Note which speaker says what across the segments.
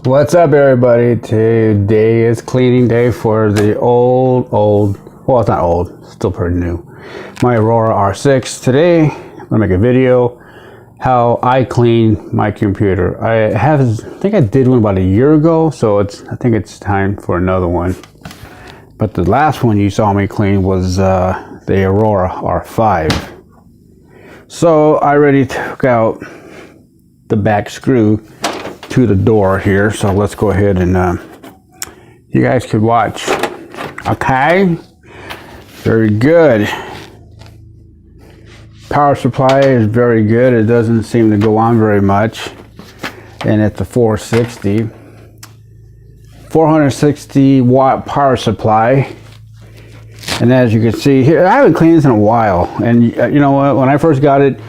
Speaker 1: What's up, everybody? Today is cleaning day for the well, it's not old, still pretty new, my Aurora R6. Today I'm gonna make a video how I clean my computer. I think I did one about a year ago, so I think it's time for another one. But the last one you saw me clean was the Aurora R5. So I already took out the back screw to the door here, so let's go ahead and you guys could watch. Okay, very good. Power supply is very good. It doesn't seem to go on very much, and it's a 460 watt power supply. And as you can see here, I haven't cleaned this in a while, and you know what, when I first got it,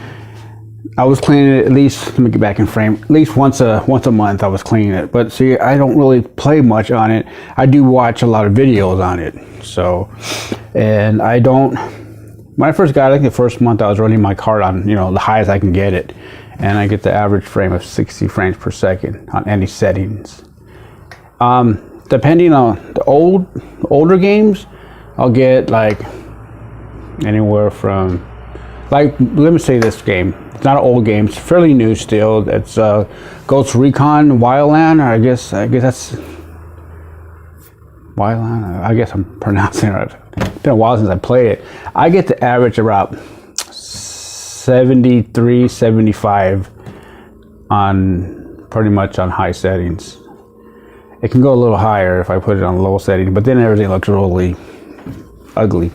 Speaker 1: I was cleaning it at least, let me get back in frame, at least once a month I was cleaning it. But see, I don't really play much on it. I do watch a lot of videos on it. So, and I don't, when I first got it, I think the first month I was running my card on, you know, the highest I can get it. And I get the average frame of 60 frames per second on any settings. Depending on the older games, I'll get like anywhere from, like, let me say this game. It's not an old game. It's fairly new still. It's Ghost Recon Wildland. I guess that's Wildland. I guess I'm pronouncing it right. It's been a while since I played it. I get the average about 73, 75 on pretty much on high settings. It can go a little higher if I put it on low setting, but then everything looks really ugly.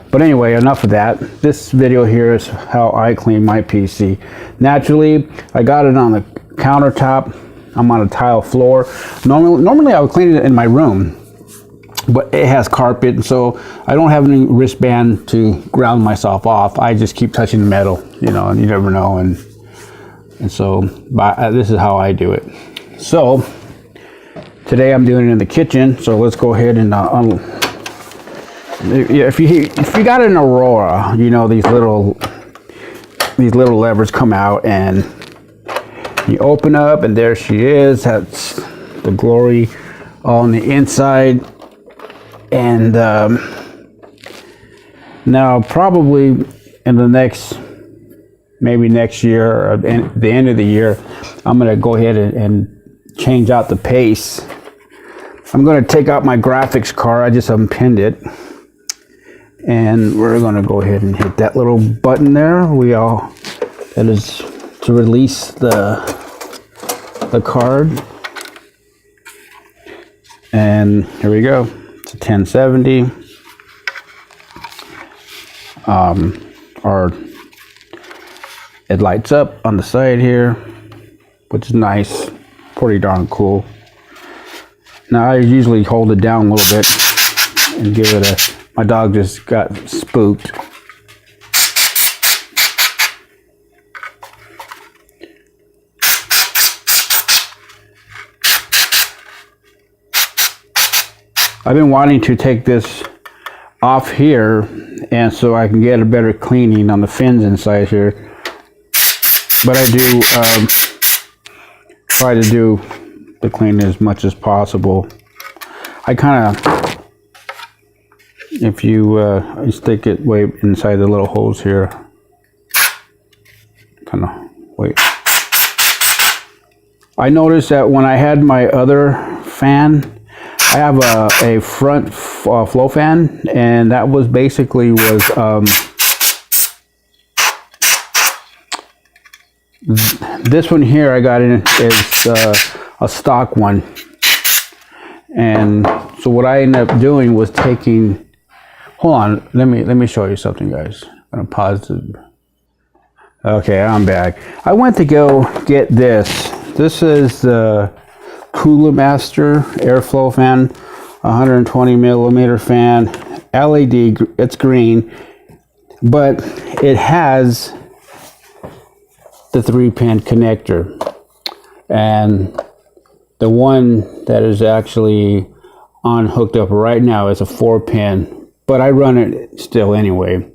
Speaker 1: But anyway, enough of that. This video here is how I clean my PC. Naturally, I got it on the countertop. I'm on a tile floor. Normally I would clean it in my room, but it has carpet, so I don't have any wristband to ground myself off. I just keep touching the metal, you know, and you never know. And so this is how I do it. So today I'm doing it in the kitchen. So let's go ahead and if you got an Aurora, you know, these little levers come out and you open up and there she is. That's the glory on the inside. And now probably in the maybe next year or the end of the year, I'm gonna go ahead and change out the paste. I'm gonna take out my graphics card. I just unpinned it. And we're going to go ahead and hit that little button there. That is to release the card. And here we go. It's a 1070. It lights up on the side here, which is nice. Pretty darn cool. Now I usually hold it down a little bit and give it a. My dog just got spooked. I've been wanting to take this off here, and so I can get a better cleaning on the fins inside here. But I do try to do the cleaning as much as possible. I kind of, if you stick it way inside the little holes here, kind of wait. I noticed that when I had my other fan, I have a front flow fan, and that was basically this one here I got in is a stock one. And so what I ended up doing was taking, hold on, let me show you something, guys. I'm gonna pause it. Okay, I'm back. I went to go get this. This is the Cooler Master airflow fan, 120 millimeter fan, LED. It's green, but it has the 3-pin connector, and the one that is actually on hooked up right now is a 4-pin, but I run it still anyway.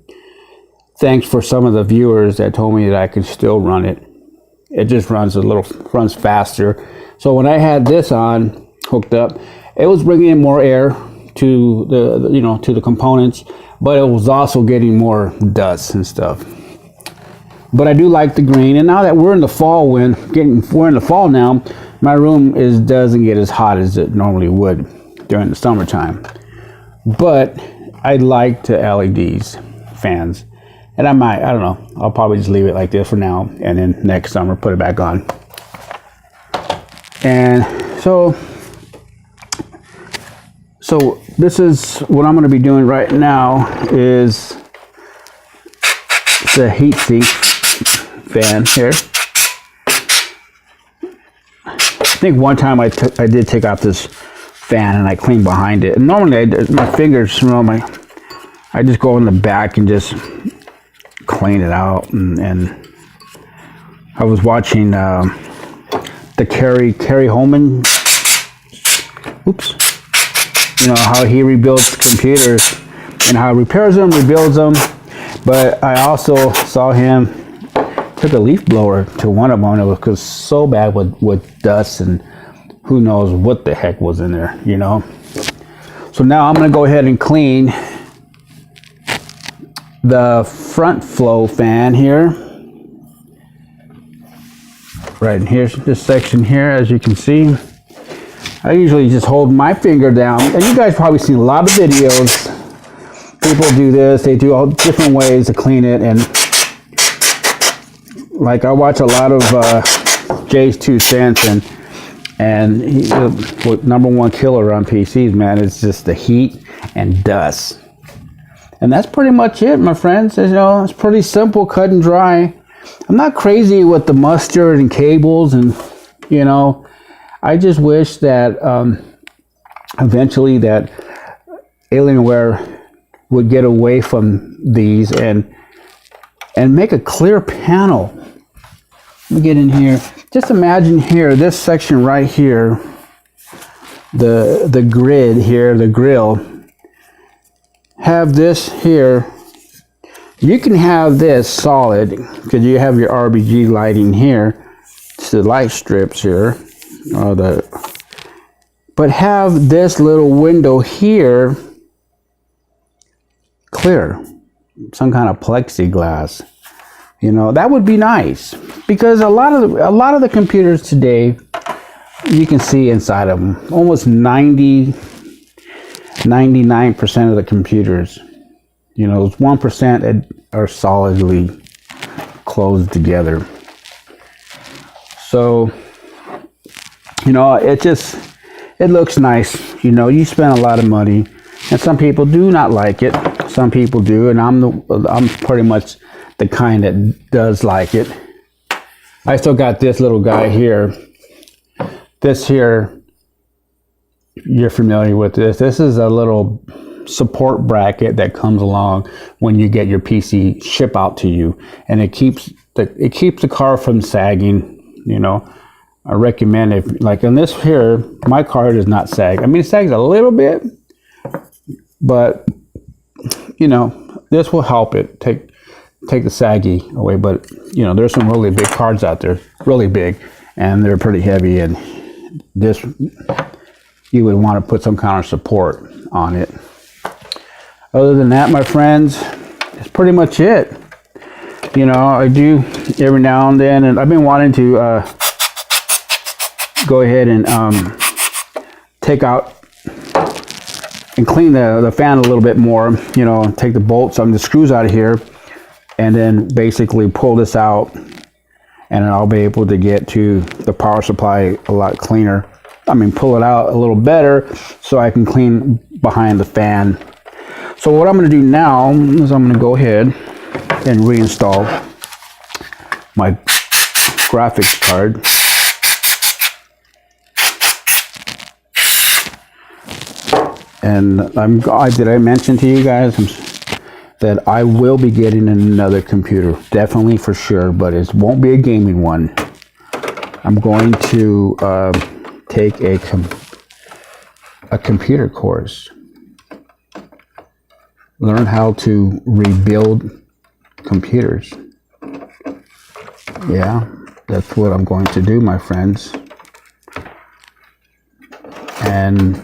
Speaker 1: Thanks for some of the viewers that told me that I could still run it. It just runs faster. So when I had this on, hooked up, it was bringing in more air to the to the components, but it was also getting more dust and stuff. But I do like the green, and now that we're in the fall, we're in the fall now, my room doesn't get as hot as it normally would during the summertime. But I like the LEDs fans, and I don't know, I'll probably just leave it like this for now, and then next summer put it back on. And so this is what I'm going to be doing right now is the heat sink fan here. I think one time I did take out this fan and I cleaned behind it. And normally my fingers, I just go in the back and just clean it out. And I was watching the Kerry Holman. Oops. How he rebuilds computers and how he repairs them, rebuilds them. But I also saw him took a leaf blower to one of them. It was so bad with dust and who knows what the heck was in there, So now I'm going to go ahead and clean the front flow fan here. Right in here, this section here, as you can see. I usually just hold my finger down, and you guys probably seen a lot of videos. People do this, they do all different ways to clean it, and like I watch a lot of Jay's 2 Cents, and he's the #1 killer on PCs, man. It's just the heat and dust. And that's pretty much it, my friends. It's pretty simple, cut and dry. I'm not crazy with the mustard and cables, and I just wish that eventually that Alienware would get away from these and make a clear panel. Let me get in here. Just imagine here, this section right here, the grid here, the grill. Have this here. You can have this solid because you have your RGB lighting here. It's the light strips here. But have this little window here clear, some kind of plexiglass. That would be nice, because a lot of the computers today, you can see inside of them. Almost 99% of the computers, those 1% that are solidly closed together. So it looks nice. You spend a lot of money, and some people do not like it. Some people do, and I'm pretty much the kind that does like it. I still got this little guy here. This here, you're familiar with this. This is a little support bracket that comes along when you get your PC shipped out to you, and it keeps the car from sagging. I recommend, if like on this here, my car does not sag. I mean, it sags a little bit, but this will help it take the saggy away. But there's some really big cards out there, really big, and they're pretty heavy, and this, you would want to put some kind of support on it. Other than that, my friends, that's pretty much it. I do every now and then, and I've been wanting to go ahead and take out and clean the fan a little bit more. Take the bolts on the screws out of here, and then basically pull this out, and then I'll be able to get to the power supply a lot cleaner. Pull it out a little better so I can clean behind the fan. So what I'm going to do now is I'm going to go ahead and reinstall my graphics card. And did I mention to you guys that I will be getting another computer, definitely, for sure, but it won't be a gaming one. I'm going to take a computer course, learn how to rebuild computers. Yeah, that's what I'm going to do, my friends. And,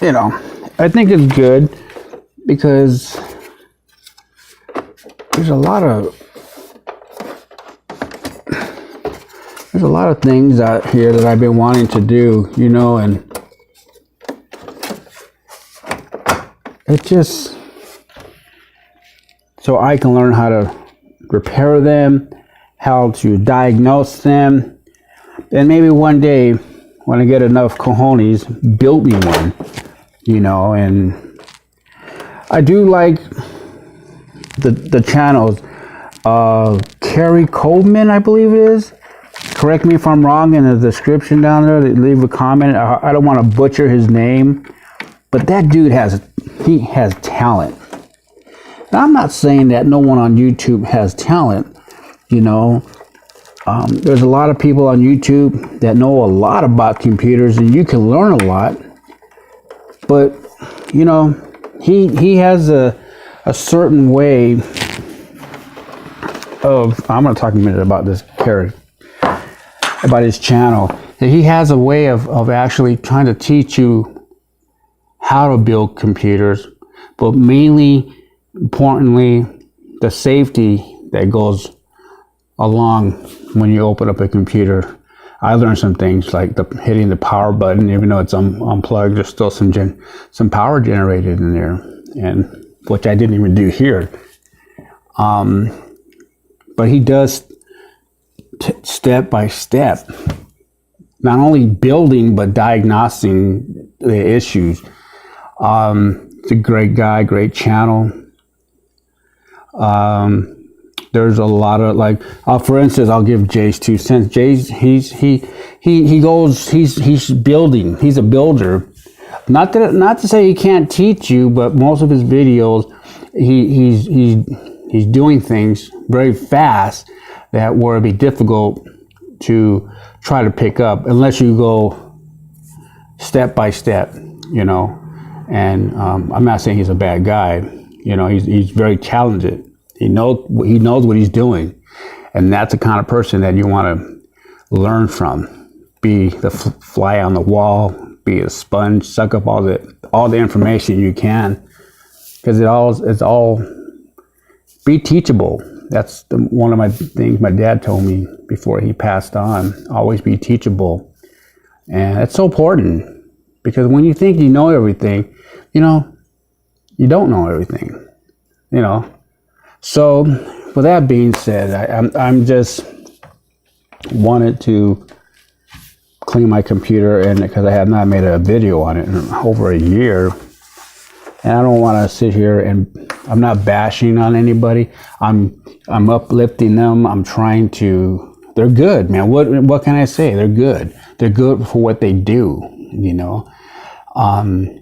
Speaker 1: you know, I think it's good because there's a lot of things out here that I've been wanting to do, you know, and it just, so I can learn how to repair them, how to diagnose them, and maybe one day when I get enough cojones, build me one, you know. And I do like the channels. Kerry Coleman, I believe it is. Correct me if I'm wrong in the description down there. Leave a comment. I don't want to butcher his name, but that dude has talent. Now, I'm not saying that no one on YouTube has talent, you know. There's a lot of people on YouTube that know a lot about computers, and you can learn a lot. But, you know, he has a certain way of, I'm going to talk a minute about this character, about his channel. He has a way of actually trying to teach you how to build computers, but mainly, importantly, the safety that goes along when you open up a computer. I learned some things like hitting the power button, even though it's unplugged, there's still some power generated in there, and which I didn't even do here. But he does step by step, not only building but diagnosing the issues. It's a great guy, great channel. There's a lot of, like, for instance, I'll give Jay's 2 cents. Jay's he's building. He's a builder. Not to say he can't teach you, but most of his videos, he's doing things very fast that would be difficult to try to pick up unless you go step by step, you know. And I'm not saying he's a bad guy. You know, he's very talented. He knows what he's doing, and that's the kind of person that you want to learn from. Be the fly on the wall. Be a sponge. Suck up all the information you can, because it's all be teachable. That's one of my things my dad told me before he passed on. Always be teachable, and it's so important, because when you think you know everything, you know, you don't know everything, you know. So, with that being said, I'm just wanted to clean my computer, and because I have not made a video on it in over a year, and I don't want to sit here and I'm not bashing on anybody. I'm uplifting them. I'm trying to. They're good, man. What can I say? They're good. They're good for what they do. You know. I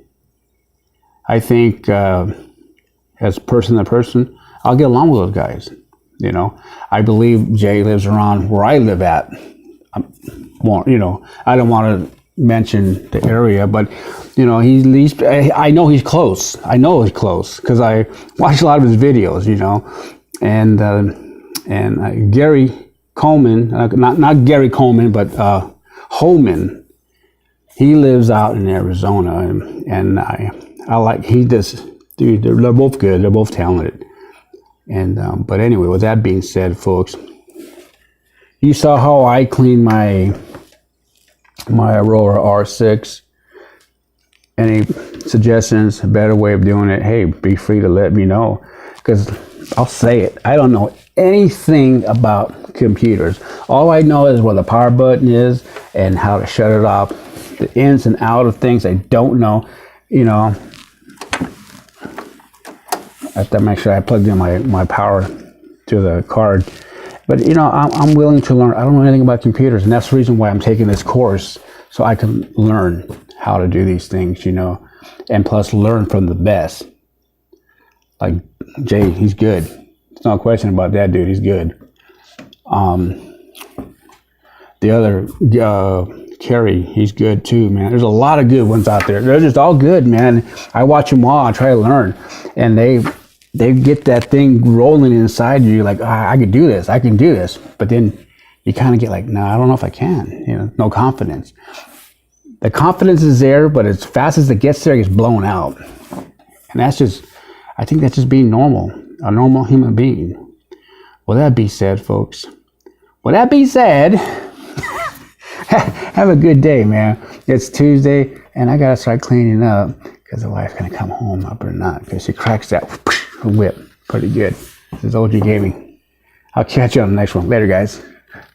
Speaker 1: think as person to person, I'll get along with those guys. You know, I believe Jay lives around where I live at. You know, I don't want to mention the area, but you know, I know he's close. I know he's close because I watch a lot of his videos. You know, and Gary Coleman, not Gary Coleman, but Holman. He lives out in Arizona, and I like, he does, dude, they're both good. They're both talented. And, but anyway, with that being said, folks, you saw how I cleaned my Aurora R6. Any suggestions, a better way of doing it, hey, be free to let me know, because I'll say it. I don't know anything about computers. All I know is where the power button is and how to shut it off. The ins and out of things I don't know, you know. I have to make sure I plugged in my power to the card. But, you know, I'm willing to learn. I don't know anything about computers, and that's the reason why I'm taking this course, so I can learn how to do these things, you know, and plus learn from the best. Like Jay, he's good. There's no question about that dude. He's good. The other, Kerry, he's good too, man. There's a lot of good ones out there. They're just all good, man. I watch them all. I try to learn, and they get that thing rolling inside you. Like, I can do this. I can do this. But then you kind of get like, no, I don't know if I can. You know, no confidence. The confidence is there, but as fast as it gets there, it gets blown out. And that's just, I think that's just being normal, a normal human being. Well, that be said, folks. Well, that be said, have a good day, man. It's Tuesday, and I gotta start cleaning up because the wife's gonna come home. I better not, because she cracks that whip pretty good. This is OG Gaming. I'll catch you on the next one. Later, guys.